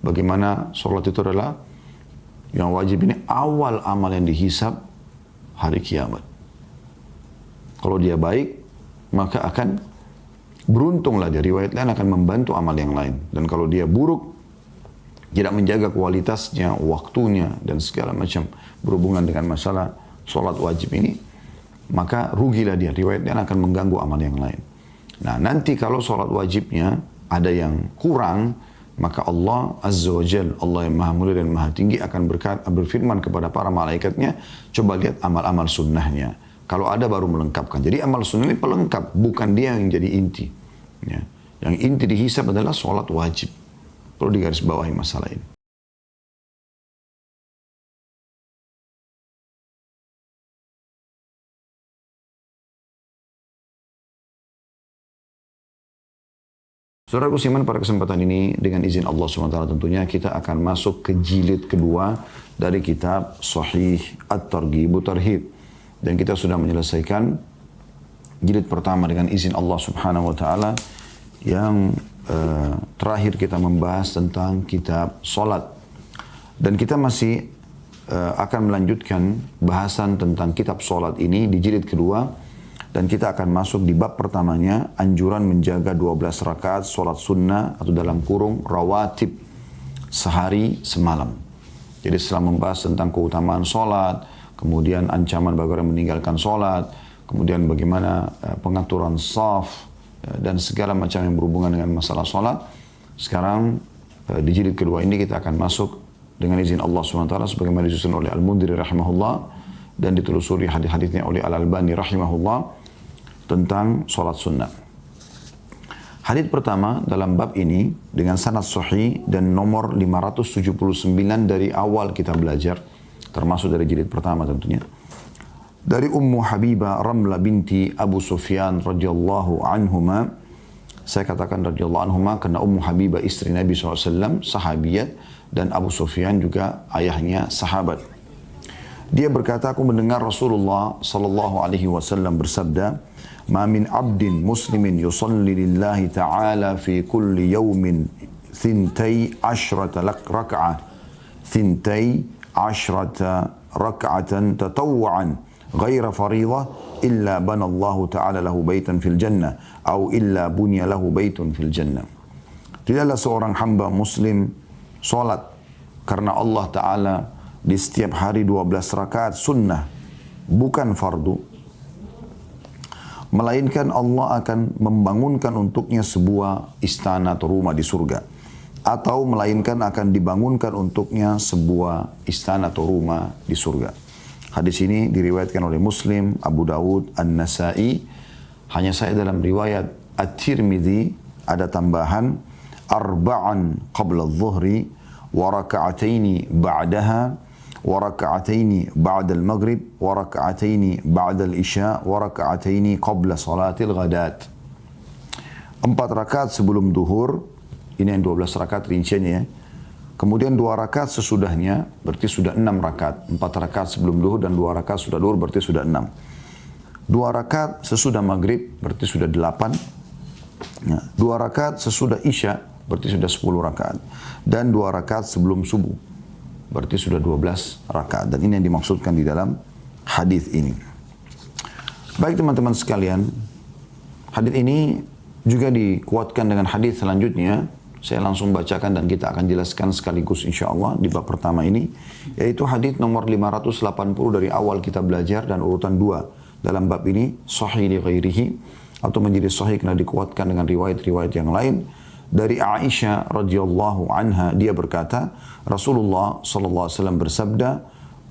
bagaimana sholat itu adalah yang wajib ini awal amal yang dihisab hari kiamat. Kalau dia baik, maka akan beruntunglah dia. Riwayat lain akan membantu amal yang lain. Dan kalau dia buruk, tidak menjaga kualitasnya, waktunya, dan segala macam berhubungan dengan masalah sholat wajib ini, maka rugilah dia. Riwayat lain akan mengganggu amal yang lain. Nah, nanti kalau sholat wajibnya ada yang kurang, maka Allah Azza wa Jal, Allah yang maha mulia dan maha tinggi akan berfirman kepada para malaikatnya, coba lihat amal-amal sunnahnya. Kalau ada baru melengkapkan. Jadi amal sunnah ini pelengkap, bukan dia yang jadi inti. Ya. Yang inti dihisab adalah sholat wajib. Perlu digarisbawahi masalah ini. Saudaraku Siman, pada kesempatan ini dengan izin Allah SWT tentunya kita akan masuk ke jilid kedua dari kitab Sahih At-Targhib Tarhib. Dan kita sudah menyelesaikan jilid pertama dengan izin Allah Subhanahu wa taala yang terakhir kita membahas tentang kitab salat. Dan kita masih akan melanjutkan bahasan tentang kitab salat ini di jilid kedua. Dan kita akan masuk di bab pertamanya, anjuran menjaga 12 rakaat sholat sunnah atau dalam kurung rawatib sehari semalam. Jadi setelah membahas tentang keutamaan sholat, kemudian ancaman bagi orang meninggalkan sholat, kemudian bagaimana pengaturan shaf, dan segala macam yang berhubungan dengan masalah sholat. Sekarang di jilid kedua ini kita akan masuk dengan izin Allah SWT sebagaimana disusun oleh Al-Mundhiri rahimahullah dan ditelusuri hadis-hadisnya oleh Al-Albani rahimahullah tentang sholat sunnah. Hadis pertama dalam bab ini dengan sanad sahih dan nomor 579 dari awal kita belajar, termasuk dari jilid pertama tentunya. Dari Ummu Habibah Ramlah binti Abu Sufyan radhiyallahu anhuma. Saya katakan radhiyallahu anhuma karena Ummu Habibah istri Nabi SAW, sahabiyat, dan Abu Sufyan juga ayahnya sahabat. Dia berkata, aku mendengar Rasulullah sallallahu alaihi wasallam bersabda, "Ma min 'abdin muslimin yusalli lillahi ta'ala fi kulli yawmin 12 rak'ah, 12 rak'atan tatawwu'an ghaira fariḍah illa bana Allah ta'ala lahu baitan fil jannah atau illa bunya lahu baitun fil jannah." Tidaklah seorang hamba muslim salat karena Allah Ta'ala di setiap hari 12 rakaat sunnah, bukan fardu, melainkan Allah akan membangunkan untuknya sebuah istana atau rumah di surga. Atau melainkan akan dibangunkan untuknya sebuah istana atau rumah di surga. Hadis ini diriwayatkan oleh Muslim, Abu Dawud, An-Nasai. Hanya saya dalam riwayat At-Tirmidzi ada tambahan arba'an qabla adh-dhuhri wa raka'ataini ba'daha wa raka'ataini ba'da al-maghrib wa raka'ataini ba'da al-isya wa raka'ataini qabla salatil ghadat. 4 rakaat sebelum duhur, ini yang 12 rakaat rinciannya ya. Kemudian 2 rakaat sesudahnya, berarti sudah 6 rakaat. 4 rakaat sebelum duhur dan 2 rakaat sudah duhur, berarti sudah 6. 2 rakaat sesudah maghrib, berarti sudah 8. 2 rakaat sesudah isya, berarti sudah 10 rakaat. Dan 2 rakaat sebelum subuh, berarti sudah 12 rakaat. Dan ini yang dimaksudkan di dalam hadis ini. Baik teman-teman sekalian, hadis ini juga dikuatkan dengan hadis selanjutnya. Saya langsung bacakan dan kita akan jelaskan sekaligus insyaAllah di bab pertama ini. Yaitu hadis nomor 580 dari awal kita belajar dan urutan 2 dalam bab ini. Sahih li ghairihi, atau menjadi sahih karena dikuatkan dengan riwayat-riwayat yang lain. Dari Aisyah radhiyallahu anha, dia berkata, Rasulullah sallallahu alaihi wasallam bersabda,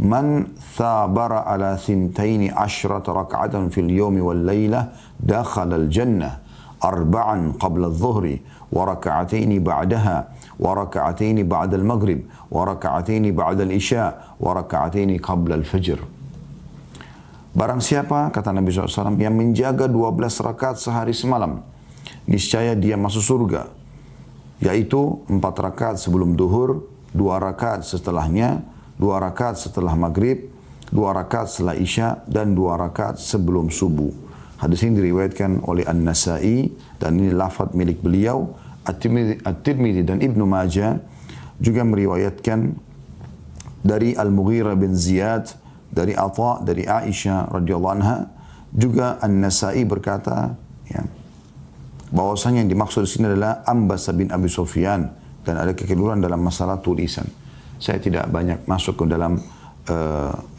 "Man thabara ala 12 rak'atan fil yawmi wal lailah dakhala al jannah, arba'an qabla adh-dhuhri wa rak'ataini ba'daha wa rak'ataini ba'da al-maghrib wa rak'ataini ba'da al-isya wa rak'ataini qabla al-fajr." Barang siapa, kata Nabi SAW, yang menjaga 12 rakaat sehari semalam, niscaya dia masuk surga. Yaitu 4 rakaat sebelum duhur, 2 rakaat setelahnya, 2 rakaat setelah maghrib, 2 rakaat setelah isya, dan 2 rakaat sebelum subuh. Hadis ini diriwayatkan oleh An-Nasai, dan ini lafaz milik beliau. At-Tirmidzi dan Ibnu Majah juga meriwayatkan dari Al-Mughirah bin Ziyad, dari Atha, dari Aisyah radhiyallahu anha, juga An-Nasa'i berkata, ya, bahwasanya yang dimaksud di sini adalah Ambas bin Abi Sufyan, dan ada kekeliruan dalam masalah tulisan. Saya tidak banyak masuk ke dalam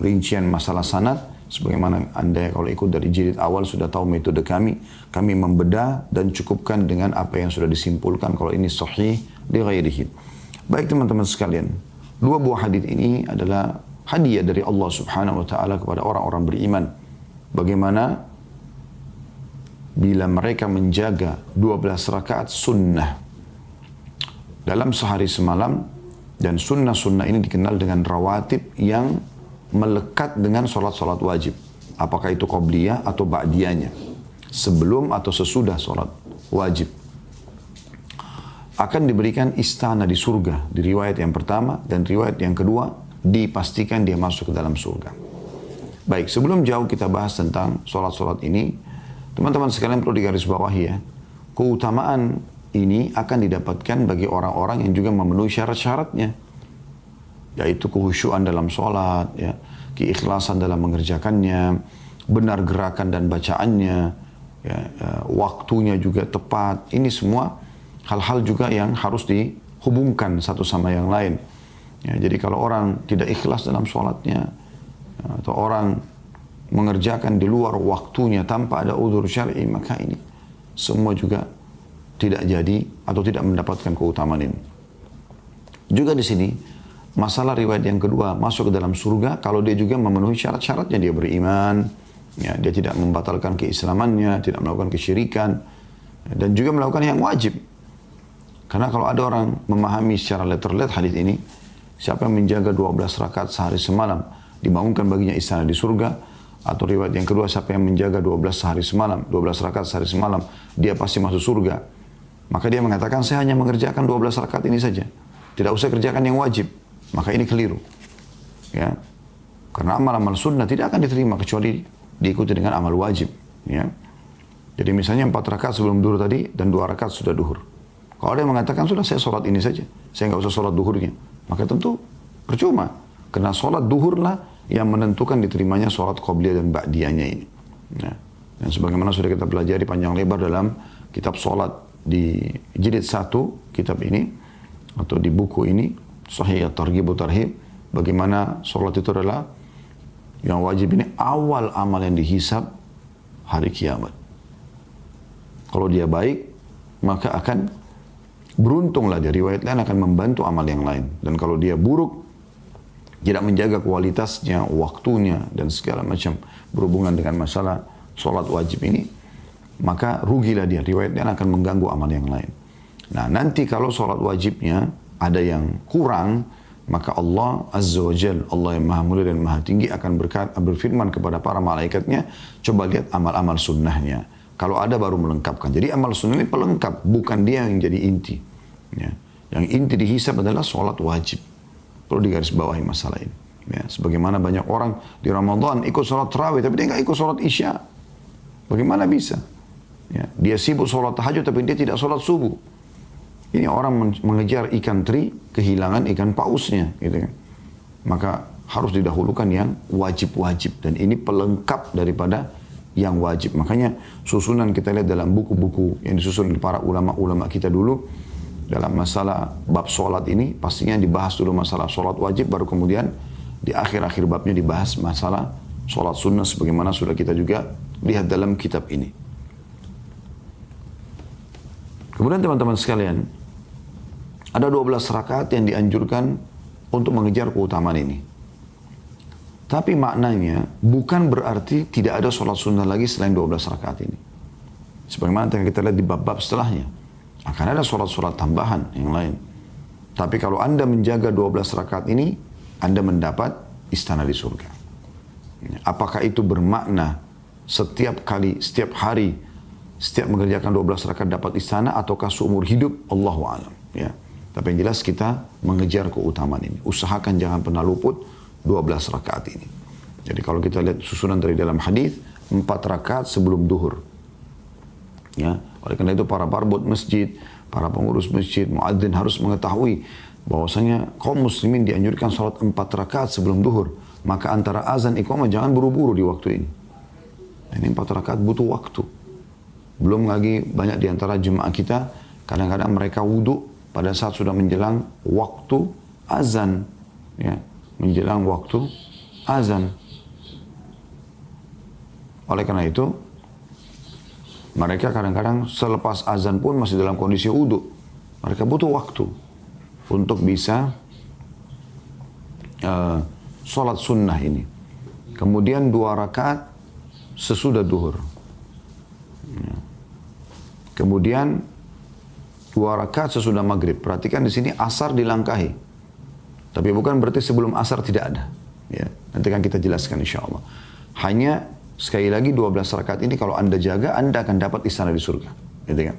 rincian masalah sanad, sebagaimana Anda kalau ikut dari jilid awal sudah tahu metode kami. Kami membedah dan cukupkan dengan apa yang sudah disimpulkan kalau ini sahih li ghairihi. Baik teman-teman sekalian, dua buah hadis ini adalah hadiah dari Allah Subhanahu wa taala kepada orang-orang beriman. Bagaimana bila mereka menjaga 12 rakaat sunnah dalam sehari semalam, dan sunnah-sunnah ini dikenal dengan rawatib yang melekat dengan sholat-sholat wajib. Apakah itu qobliyah atau ba'diyahnya, sebelum atau sesudah sholat wajib, akan diberikan istana di surga. Di riwayat yang pertama dan riwayat yang kedua dipastikan dia masuk ke dalam surga. Baik, sebelum jauh kita bahas tentang sholat-sholat ini, teman-teman sekalian perlu digarisbawahi ya, keutamaan ini akan didapatkan bagi orang-orang yang juga memenuhi syarat-syaratnya, yaitu kekhusyuan dalam sholat, ya, keikhlasan dalam mengerjakannya, benar gerakan dan bacaannya, ya, waktunya juga tepat. Ini semua hal-hal juga yang harus dihubungkan satu sama yang lain. Ya, jadi kalau orang tidak ikhlas dalam sholatnya, atau orang mengerjakan di luar waktunya tanpa ada udzur syar'i, maka ini semua juga tidak jadi atau tidak mendapatkan keutamaan ini. Juga di sini masalah riwayat yang kedua, masuk ke dalam surga kalau dia juga memenuhi syarat-syaratnya, dia beriman, ya, dia tidak membatalkan keislamannya, tidak melakukan kesyirikan, dan juga melakukan yang wajib. Karena kalau ada orang memahami secara letterlet hadis ini, siapa yang menjaga 12 rakaat sehari semalam, dibangunkan baginya istana di surga. Atau riwayat yang kedua, siapa yang menjaga 12 sehari semalam, 12 rakaat sehari semalam, dia pasti masuk surga. Maka dia mengatakan, saya hanya mengerjakan 12 rakaat ini saja, tidak usah kerjakan yang wajib. Maka ini keliru. Ya. Karena amal-amal sunnah tidak akan diterima kecuali diikuti dengan amal wajib. Ya. Jadi misalnya 4 rakaat sebelum duhur tadi dan 2 rakaat sudah duhur. Kalau ada yang mengatakan, sudah saya sholat ini saja, saya nggak usah sholat duhurnya, maka tentu percuma. Karena sholat duhur lah yang menentukan diterimanya sholat qobliyah dan ba'diyahnya ini. Ya. Dan sebagaimana sudah kita pelajari panjang lebar dalam kitab sholat di jilid 1 kitab ini, atau di buku ini, Sahih At-Targhib wa Tarhib, bagaimana sholat itu adalah yang wajib ini awal amal yang dihisab hari kiamat. Kalau dia baik, maka akan beruntunglah dia. Riwayat lain akan membantu amal yang lain. Dan kalau dia buruk, tidak menjaga kualitasnya, waktunya, dan segala macam berhubungan dengan masalah sholat wajib ini, maka rugilah dia. Riwayat lain akan mengganggu amal yang lain. Nah, nanti kalau sholat wajibnya ada yang kurang, maka Allah Azza wa Jal, Allah yang maha mulia dan maha tinggi, akan berfirman kepada para malaikatnya, coba lihat amal-amal sunnahnya. Kalau ada baru melengkapkan. Jadi amal sunnah ini pelengkap, bukan dia yang jadi inti. Ya. Yang inti dihisab adalah sholat wajib. Perlu digarisbawahi masalah ini. Ya. Sebagaimana banyak orang di Ramadan ikut sholat tarawih, tapi dia nggak ikut sholat isya. Bagaimana bisa? Ya. Dia sibuk sholat tahajud, tapi dia tidak sholat subuh. Ini orang mengejar ikan teri, kehilangan ikan pausnya, gitu kan. Maka harus didahulukan yang wajib-wajib, dan ini pelengkap daripada yang wajib. Makanya susunan kita lihat dalam buku-buku yang disusun oleh para ulama-ulama kita dulu dalam masalah bab sholat ini, pastinya dibahas dulu masalah sholat wajib, baru kemudian di akhir-akhir babnya dibahas masalah sholat sunnah, sebagaimana sudah kita juga lihat dalam kitab ini. Kemudian teman-teman sekalian, ada 12 rakaat yang dianjurkan untuk mengejar keutamaan ini. Tapi maknanya bukan berarti tidak ada sholat sunnah lagi selain 12 rakaat ini. Sebagaimana yang kita lihat di bab-bab setelahnya. Akan ada sholat-sholat tambahan yang lain. Tapi kalau Anda menjaga 12 rakaat ini, Anda mendapat istana di surga. Apakah itu bermakna setiap kali, setiap hari, setiap mengerjakan 12 rakaat dapat istana, ataukah seumur hidup? Allahu a'lam. Ya. Tapi yang jelas kita mengejar keutamaan ini. Usahakan jangan pernah luput 12 rakaat ini. Jadi kalau kita lihat susunan dari dalam hadis, 4 rakaat sebelum duhur. Ya, oleh karena itu para parbot masjid, para pengurus masjid, muadzin harus mengetahui bahwasanya kaum muslimin dianjurkan sholat 4 rakaat sebelum duhur. Maka antara azan iqamah jangan buru-buru di waktu ini. Ini 4 rakaat butuh waktu. Belum lagi banyak di antara jemaah kita, kadang-kadang mereka wudhu pada saat sudah menjelang waktu azan. Ya, menjelang waktu azan. Oleh karena itu, mereka kadang-kadang selepas azan pun masih dalam kondisi wudhu. Mereka butuh waktu untuk bisa sholat sunnah ini. Kemudian 2 rakaat sesudah duhur. Ya. Kemudian 2 rakaat sesudah maghrib. Perhatikan di sini asar dilangkahi. Tapi bukan berarti sebelum asar tidak ada. Ya. Nanti akan kita jelaskan insya Allah. Hanya sekali lagi 12 rakaat ini kalau Anda jaga, Anda akan dapat istana di surga. Gitu kan?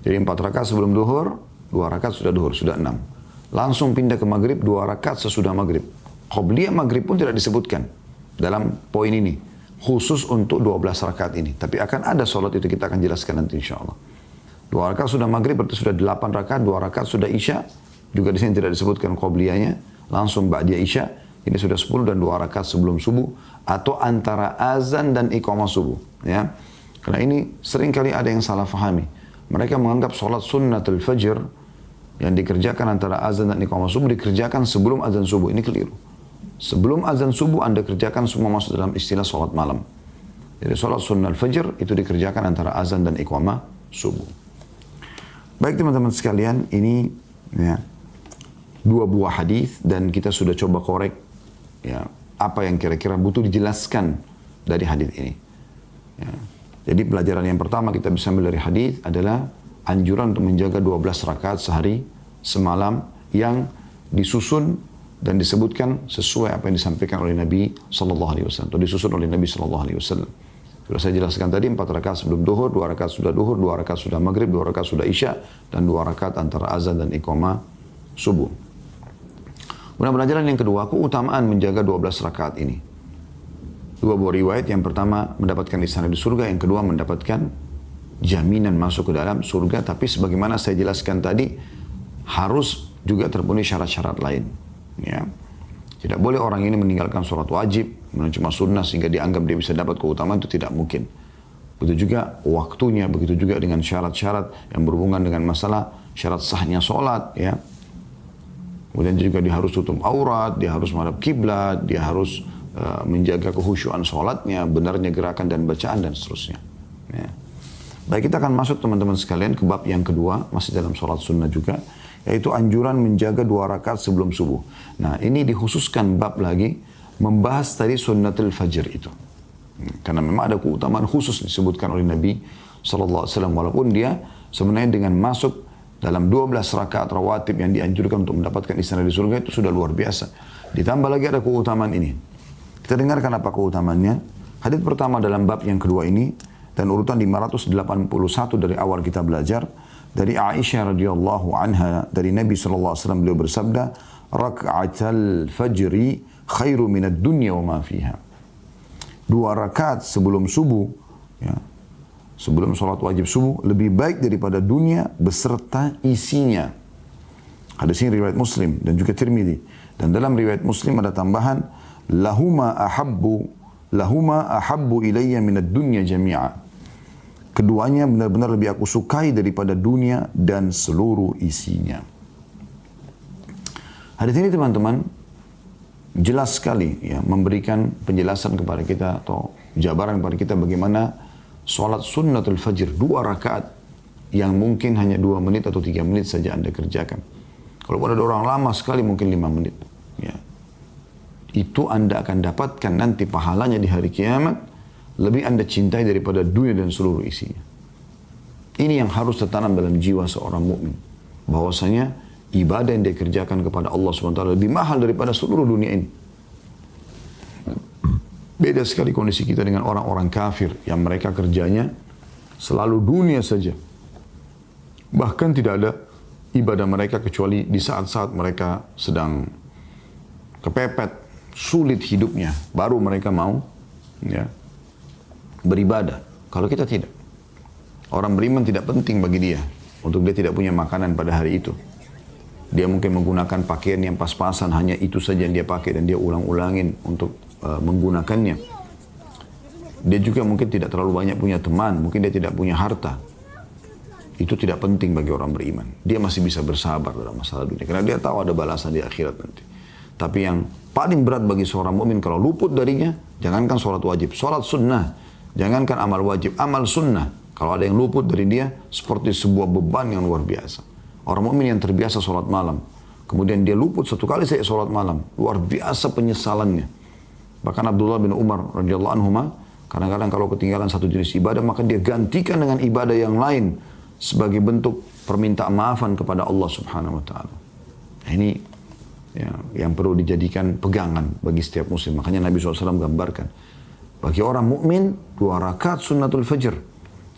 Jadi 4 rakaat sebelum duhur, 2 rakaat sudah duhur, sudah 6. Langsung pindah ke maghrib, 2 rakaat sesudah maghrib. Qobliyah maghrib pun tidak disebutkan dalam poin ini. Khusus untuk 12 rakaat ini. Tapi akan ada sholat itu, kita akan jelaskan nanti insya Allah. 2 rakaat sudah maghrib berarti sudah 8 rakaat, 2 rakaat sudah isya. Juga di sini tidak disebutkan qobliyahnya. Langsung ba'diyah isya. Ini sudah 10 dan 2 rakaat sebelum subuh. Atau antara azan dan iqamah subuh. Ya. Karena ini seringkali ada yang salah fahami. Mereka menganggap sholat sunnatul fajr yang dikerjakan antara azan dan iqamah subuh dikerjakan sebelum azan subuh. Ini keliru. Sebelum azan subuh Anda kerjakan semua masuk dalam istilah sholat malam. Jadi sholat sunnatul fajr itu dikerjakan antara azan dan iqamah subuh. Baik teman-teman sekalian, ini ya, 2 buah hadis dan kita sudah coba korek ya, apa yang kira-kira butuh dijelaskan dari hadis ini. Ya. Jadi pelajaran yang pertama kita bisa ambil dari hadis adalah anjuran untuk menjaga 12 rakaat sehari semalam yang disusun dan disebutkan sesuai apa yang disampaikan oleh Nabi SAW atau disusun oleh Nabi SAW. Sudah saya jelaskan tadi 4 rakaat sebelum duhur, 2 rakaat sudah duhur, 2 rakaat sudah maghrib, 2 rakaat sudah isya, dan 2 rakaat antara azan dan iqamah subuh. Kemudian pelajaran yang kedua, keutamaan menjaga 12 rakaat ini. 2 buah riwayat, yang pertama mendapatkan istana di surga, yang kedua mendapatkan jaminan masuk ke dalam surga, tapi sebagaimana saya jelaskan tadi, harus juga terpenuhi syarat-syarat lain. Ya. Tidak boleh orang ini meninggalkan sholat wajib, cuma sunnah sehingga dianggap dia bisa dapat keutamaan, itu tidak mungkin. Begitu juga waktunya, begitu juga dengan syarat-syarat yang berhubungan dengan masalah syarat sahnya sholat. Ya. Kemudian juga dia harus tutup aurat, dia harus menghadap kiblat, dia harus menjaga kehusyuan sholatnya, benarnya gerakan dan bacaan dan seterusnya. Ya. Baik, kita akan masuk teman-teman sekalian ke bab yang kedua, masih dalam sholat sunnah juga, yaitu anjuran menjaga 2 rakaat sebelum subuh. Nah, ini dikhususkan bab lagi, membahas tadi sunnatul fajr itu. Karena memang ada keutamaan khusus disebutkan oleh Nabi SAW, walaupun dia sebenarnya dengan masuk dalam 12 rakaat rawatib yang dianjurkan untuk mendapatkan istana di surga itu sudah luar biasa. Ditambah lagi ada keutamaan ini. Kita dengarkan apa keutamaannya. Hadis pertama dalam bab yang kedua ini, dan urutan 581 dari awal kita belajar, dari Aisyah radhiyallahu anha, dari Nabi SAW beliau bersabda, raka'atal fajri khairu minad dunya wa ma fiha. 2 rakaat sebelum subuh, ya, sebelum sholat wajib subuh, lebih baik daripada dunia beserta isinya. Hadis ini riwayat Muslim dan juga Tirmidzi. Dan dalam riwayat Muslim ada tambahan, lahuma ahabbu ilayya minad dunya jami'a. Keduanya benar-benar lebih aku sukai daripada dunia dan seluruh isinya. Hadis ini teman-teman jelas sekali ya, memberikan penjelasan kepada kita atau jabaran kepada kita bagaimana sholat sunnatul fajr 2 rakaat yang mungkin hanya 2 menit atau 3 menit saja Anda kerjakan. Kalau ada orang lama sekali mungkin 5 menit. Ya. Itu Anda akan dapatkan nanti pahalanya di hari kiamat lebih Anda cintai daripada dunia dan seluruh isinya. Ini yang harus tertanam dalam jiwa seorang mukmin, bahwasanya ibadah yang dia kerjakan kepada Allah SWT lebih mahal daripada seluruh dunia ini. Beda sekali kondisi kita dengan orang-orang kafir yang mereka kerjanya selalu dunia saja. Bahkan tidak ada ibadah mereka kecuali di saat-saat mereka sedang kepepet, sulit hidupnya, baru mereka mau ya, beribadah. Kalau kita tidak. Orang beriman tidak penting bagi dia untuk dia tidak punya makanan pada hari itu. Dia mungkin menggunakan pakaian yang pas-pasan, hanya itu saja yang dia pakai dan dia ulang-ulangin untuk menggunakannya. Dia juga mungkin tidak terlalu banyak punya teman, mungkin dia tidak punya harta. Itu tidak penting bagi orang beriman. Dia masih bisa bersabar dalam masalah dunia, karena dia tahu ada balasan di akhirat nanti. Tapi yang paling berat bagi seorang mukmin kalau luput darinya, jangankan sholat wajib, sholat sunnah, jangankan amal wajib, amal sunnah. Kalau ada yang luput dari dia, seperti sebuah beban yang luar biasa. Orang mukmin yang terbiasa sholat malam, kemudian dia luput satu kali saja sholat malam, luar biasa penyesalannya. Bahkan Abdullah bin Umar radhiyallahu anhuma, kadang-kadang kalau ketinggalan satu jenis ibadah, maka dia gantikan dengan ibadah yang lain sebagai bentuk permintaan maafan kepada Allah Subhanahu wa taala. Nah, ini ya, yang perlu dijadikan pegangan bagi setiap muslim. Makanya Nabi SAW gambarkan, bagi orang mukmin 2 rakaat sunnatul fajr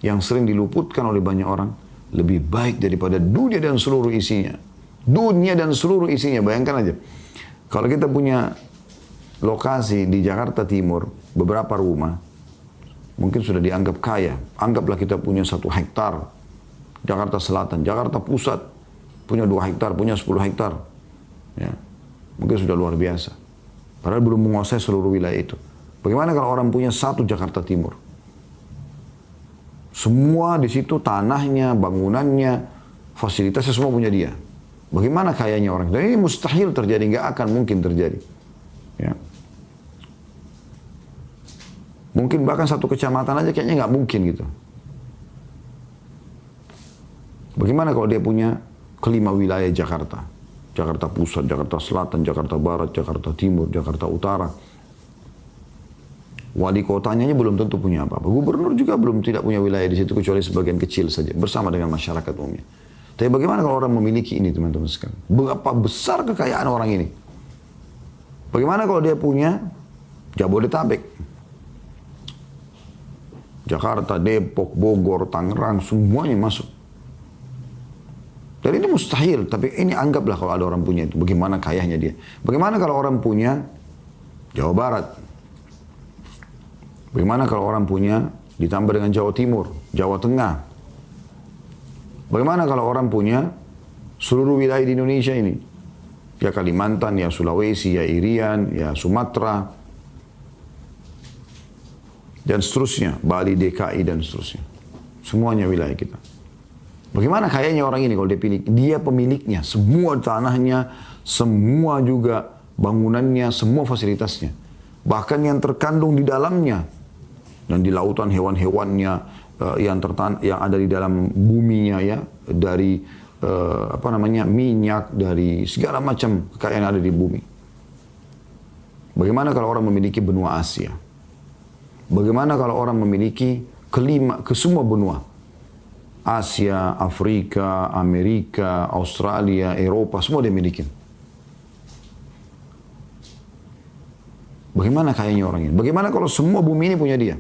yang sering diluputkan oleh banyak orang, lebih baik daripada dunia dan seluruh isinya. Dunia dan seluruh isinya, bayangkan aja. Kalau kita punya lokasi di Jakarta Timur, beberapa rumah, mungkin sudah dianggap kaya. Anggaplah kita punya 1 hektar. Jakarta Selatan, Jakarta Pusat, punya 2 hektar, punya 10 hektar. Ya, mungkin sudah luar biasa. Padahal belum menguasai seluruh wilayah itu. Bagaimana kalau orang punya 1 Jakarta Timur? Semua di situ, tanahnya, bangunannya, fasilitasnya semua punya dia. Bagaimana kayanya orang? Dan ini mustahil terjadi, nggak akan mungkin terjadi. Ya. Mungkin bahkan 1 kecamatan aja kayaknya nggak mungkin gitu. Bagaimana kalau dia punya ke-5 wilayah Jakarta? Jakarta Pusat, Jakarta Selatan, Jakarta Barat, Jakarta Timur, Jakarta Utara. Wali kotanya belum tentu punya apa-apa. Gubernur juga tidak punya wilayah di situ kecuali sebagian kecil saja bersama dengan masyarakat umumnya. Tapi bagaimana kalau orang memiliki ini, teman-teman sekalian? Berapa besar kekayaan orang ini? Bagaimana kalau dia punya Jabodetabek? Jakarta, Depok, Bogor, Tangerang, semuanya masuk. Dan ini mustahil, tapi ini anggaplah kalau ada orang punya itu. Bagaimana kayanya dia? Bagaimana kalau orang punya Jawa Barat? Bagaimana kalau orang punya ditambah dengan Jawa Timur, Jawa Tengah? Bagaimana kalau orang punya seluruh wilayah di Indonesia ini? Ya Kalimantan, ya Sulawesi, ya Irian, ya Sumatera, dan seterusnya. Bali, DKI, dan seterusnya. Semuanya wilayah kita. Bagaimana kayaknya orang ini kalau dia pilih? Dia pemiliknya, semua tanahnya, semua juga bangunannya, semua fasilitasnya. Bahkan yang terkandung di dalamnya. Dan di lautan hewan-hewannya yang ada di dalam buminya ya, dari minyak, dari segala macam kekayaan yang ada di bumi. Bagaimana kalau orang memiliki benua Asia? Bagaimana kalau orang memiliki ke semua benua? Asia, Afrika, Amerika, Australia, Eropa, semua dia miliki. Bagaimana kayaknya orang ini? Bagaimana kalau semua bumi ini punya dia?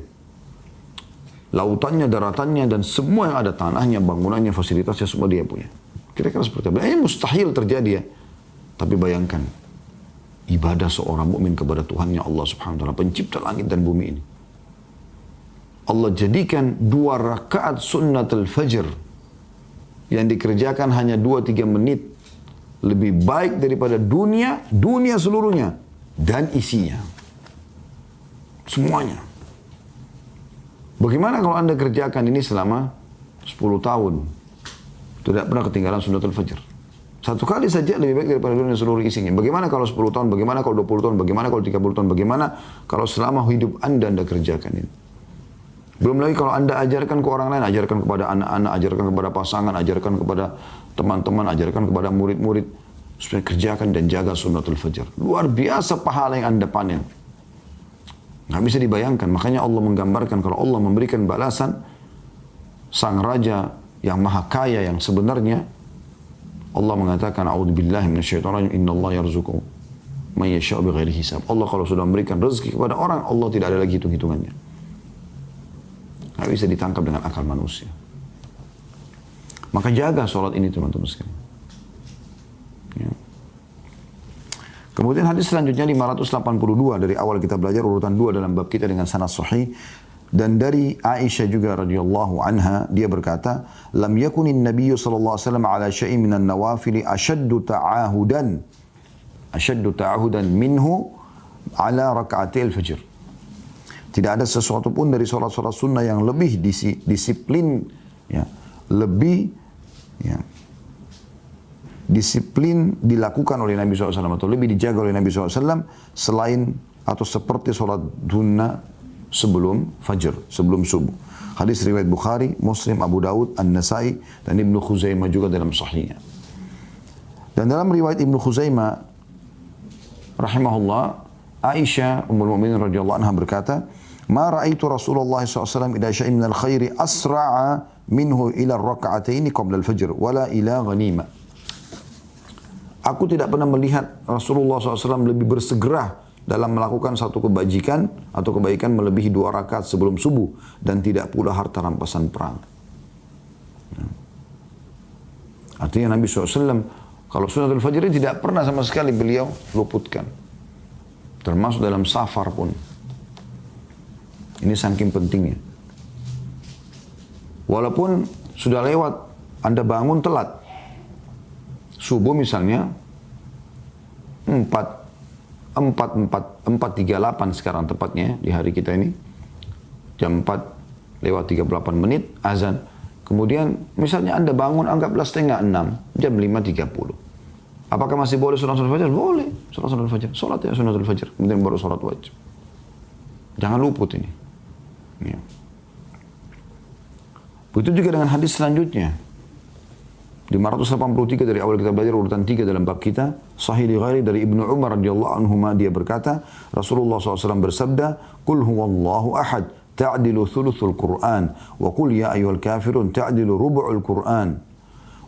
Lautannya, daratannya, dan semua yang ada, tanahnya, bangunannya, fasilitasnya, semua dia punya. Kira-kira seperti apa? Ini mustahil terjadi ya. Tapi bayangkan, ibadah seorang mukmin kepada Tuhannya Allah Subhanahu wa taala, pencipta langit dan bumi ini. Allah jadikan 2 rakaat sunnatul fajr yang dikerjakan hanya 2-3 menit lebih baik daripada dunia seluruhnya dan isinya. Semuanya. Bagaimana kalau Anda kerjakan ini selama 10 tahun? Tidak pernah ketinggalan sunnatul fajr. 1 kali saja lebih baik daripada dunia seluruh isinya. Bagaimana kalau 10 tahun? Bagaimana kalau 20 tahun? Bagaimana kalau 30 tahun? Bagaimana kalau selama hidup Anda kerjakan ini? Belum lagi kalau Anda ajarkan ke orang lain, ajarkan kepada anak-anak, ajarkan kepada pasangan, ajarkan kepada teman-teman, ajarkan kepada murid-murid. Supaya kerjakan dan jaga sunnatul fajr. Luar biasa pahala yang Anda panen. Nggak bisa dibayangkan. Makanya Allah menggambarkan kalau Allah memberikan balasan, sang raja yang maha kaya yang sebenarnya, Allah mengatakan, A'udzubillahi minasyaitonir rajim, innallaha yarzuqu man yasha'u bighairi hisab. Allah kalau sudah memberikan rezeki kepada orang, Allah tidak ada lagi hitung-hitungannya. Nggak bisa ditangkap dengan akal manusia. Maka jaga sholat ini teman-teman sekalian. Ya. Kemudian hadis selanjutnya 582 dari awal kita belajar urutan 2 dalam bab kita dengan sanad sahih. Dan dari Aisyah juga radhiyallahu anha dia berkata, "Lam yakunin Nabiy sallallahu alaihi wasallam ala syai'in minan nawafil ashaddu ta'ahudan minhu ala raka'atil fajr." Tidak ada sesuatu pun dari sholat-sholat sunnah yang lebih disiplin, ya, lebih ya, disiplin dilakukan oleh Nabi SAW atau lebih dijaga oleh Nabi SAW selain atau seperti sholat sunnah sebelum fajr, sebelum subuh. Hadis riwayat Bukhari, Muslim, Abu Daud, An-Nasai dan Ibnu Khuzaimah juga dalam sahihnya. Dan dalam riwayat Ibnu Khuzaimah rahimahullah, Aisyah Ummul Mukminin radhiyallahu anha berkata, "Ma ra'aitu Rasulullah SAW ila syai'in minal khairi asra'a minhu ila raka'ataini qabla al-fajr wala ila ghanimah." Aku tidak pernah melihat Rasulullah SAW lebih bersegera dalam melakukan satu kebajikan atau kebaikan melebihi 2 rakaat sebelum subuh dan tidak pula harta rampasan perang. Artinya Nabi SAW kalau sunatul fajr tidak pernah sama sekali beliau luputkan. Termasuk dalam safar pun. Ini saking pentingnya. Walaupun sudah lewat, Anda bangun telat. Subuh misalnya 4.38 sekarang tepatnya di hari kita ini. Jam 4:38 azan. Kemudian misalnya Anda bangun anggaplah 5:30, jam 5:30. Apakah masih boleh sholat fajr? Boleh. Sholat fajr. Sholat ya sunatul fajr. Kemudian baru sholat wajib. Jangan luput ini. Ya. Begitu juga dengan hadis selanjutnya. 583 dari awal kita belajar urutan 3 dalam bab kita. Sahih Bukhari dari Ibnu Umar radhiyallahu anhuma dia berkata, Rasulullah SAW bersabda, "Qul huwallahu ahad, ta'dilu thuluthul Qur'an, wa qul ya ayyuhal kafirun ta'dilu rubu'ul Qur'an."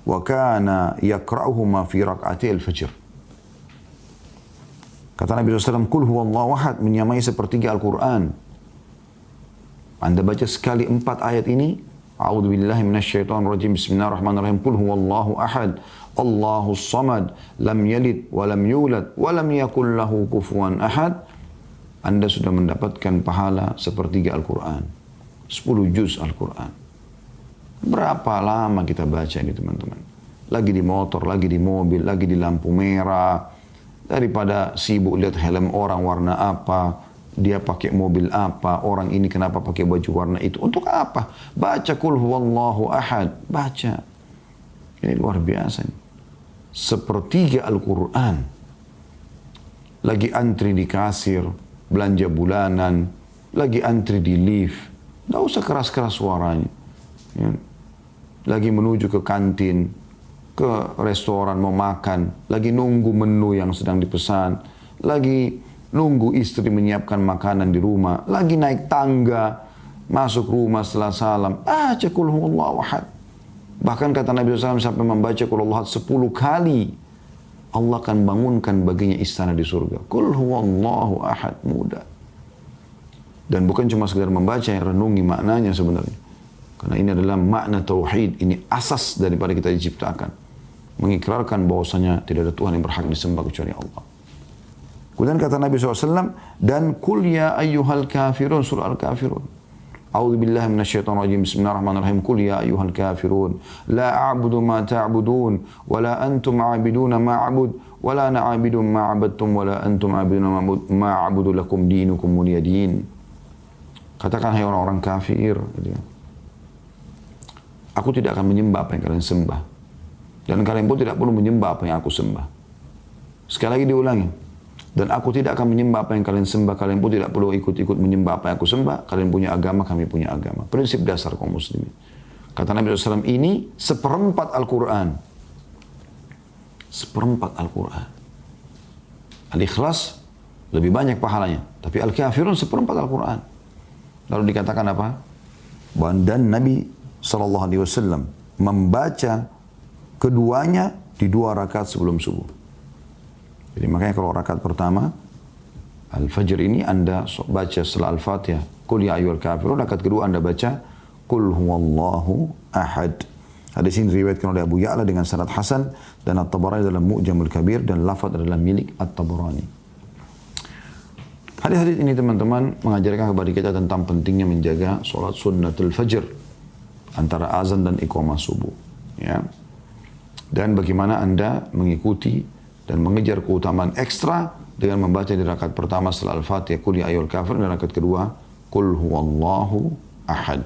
Wa kana yakra'uhuma fi rak'atil fajr. Kata Nabi SAW, "Qul huwallahu ahad," menyamai sepertiga Al-Quran. Anda baca sekali 4 ayat ini, A'udzu billahi minasyaitonir rajim. Bismillahirrahmanirrahim. Qul huwallahu ahad, Allahus samad, lam yalid wa lam yulad wa lam yakul lahu kufuwan ahad. Anda sudah mendapatkan pahala sepertiga Al-Quran. 10 juz Al-Quran. Berapa lama kita baca ini teman-teman? Lagi di motor, lagi di mobil, lagi di lampu merah. Daripada sibuk lihat helm orang warna apa, dia pakai mobil apa, orang ini kenapa pakai baju warna itu. Untuk apa? Baca Qul huwallahu ahad. Baca. Ini luar biasa. Sepertiga Al-Quran. Lagi antri di kasir, belanja bulanan, lagi antri di lift. Tidak usah keras-keras suaranya. Ya. Lagi menuju ke kantin, ke restoran mau makan, lagi nunggu menu yang sedang dipesan, lagi nunggu istri menyiapkan makanan di rumah, lagi naik tangga, masuk rumah setelah salam, baca Qul huwallahu ahad. Bahkan kata Nabi SAW sampai membaca Qul huwallahu ahad 10 kali, Allah akan bangunkan baginya istana di surga. Qul huwallahu ahad, mudah. Dan bukan cuma sekedar membaca, yang renungi maknanya sebenarnya. Karena ini adalah makna tauhid, ini asas daripada kita diciptakan. Mengikrarkan bahwasanya tidak ada Tuhan yang berhak disembah kecuali Allah. Kemudian kata Nabi SAW, dan kul ya ayyuhal kafirun, surah Al-Kafirun. A'udzu billahi minasyaitonir rajim. Bismillahirrahmanirrahim. Kul ya ayyuhal kafirun, la a'budu ma ta'budun, wa la antum 'abiduna ma a'bud, wa la ana 'abidun ma 'abadtum, wa la antum 'abiduna ma a'budu lakum dinukum waliyadin. Katakan hai orang-orang kafir, aku tidak akan menyembah apa yang kalian sembah, dan kalian pun tidak perlu menyembah apa yang aku sembah. Sekali lagi diulangi. Dan aku tidak akan menyembah apa yang kalian sembah. Kalian pun tidak perlu ikut-ikut menyembah apa yang aku sembah. Kalian punya agama, kami punya agama. Prinsip dasar kaum muslimin. Kata Nabi SAW, ini 1/4 Al-Quran. 1/4 Al-Quran. Al-Ikhlas lebih banyak pahalanya. Tapi Al-Kafirun 1/4 Al-Quran. Lalu dikatakan apa? Dan Nabi SAW membaca keduanya di 2 rakaat sebelum subuh. Jadi makanya kalau rakaat pertama Al-Fajr ini Anda baca setelah Al-Fatihah Qul ya ayyuhal kafirun, rakaat kedua Anda baca Qul huwallahu ahad. Hadis ini diriwayatkan oleh Abu Ya'la dengan sanad hasan dan At-Tabarani dalam Mu'jamul Kabir dan lafaz adalah milik At-Tabarani. Hadis-hadis ini teman-teman mengajarkan kepada kita tentang pentingnya menjaga sholat sunnatul fajr antara azan dan iqamah subuh. Ya. Dan bagaimana Anda mengikuti dan mengejar keutamaan ekstra dengan membaca di rakaat pertama setelah Al-Fatihah, Qul ya ayyuhal kafirun, dan rakaat kedua, Qul huwallahu ahad.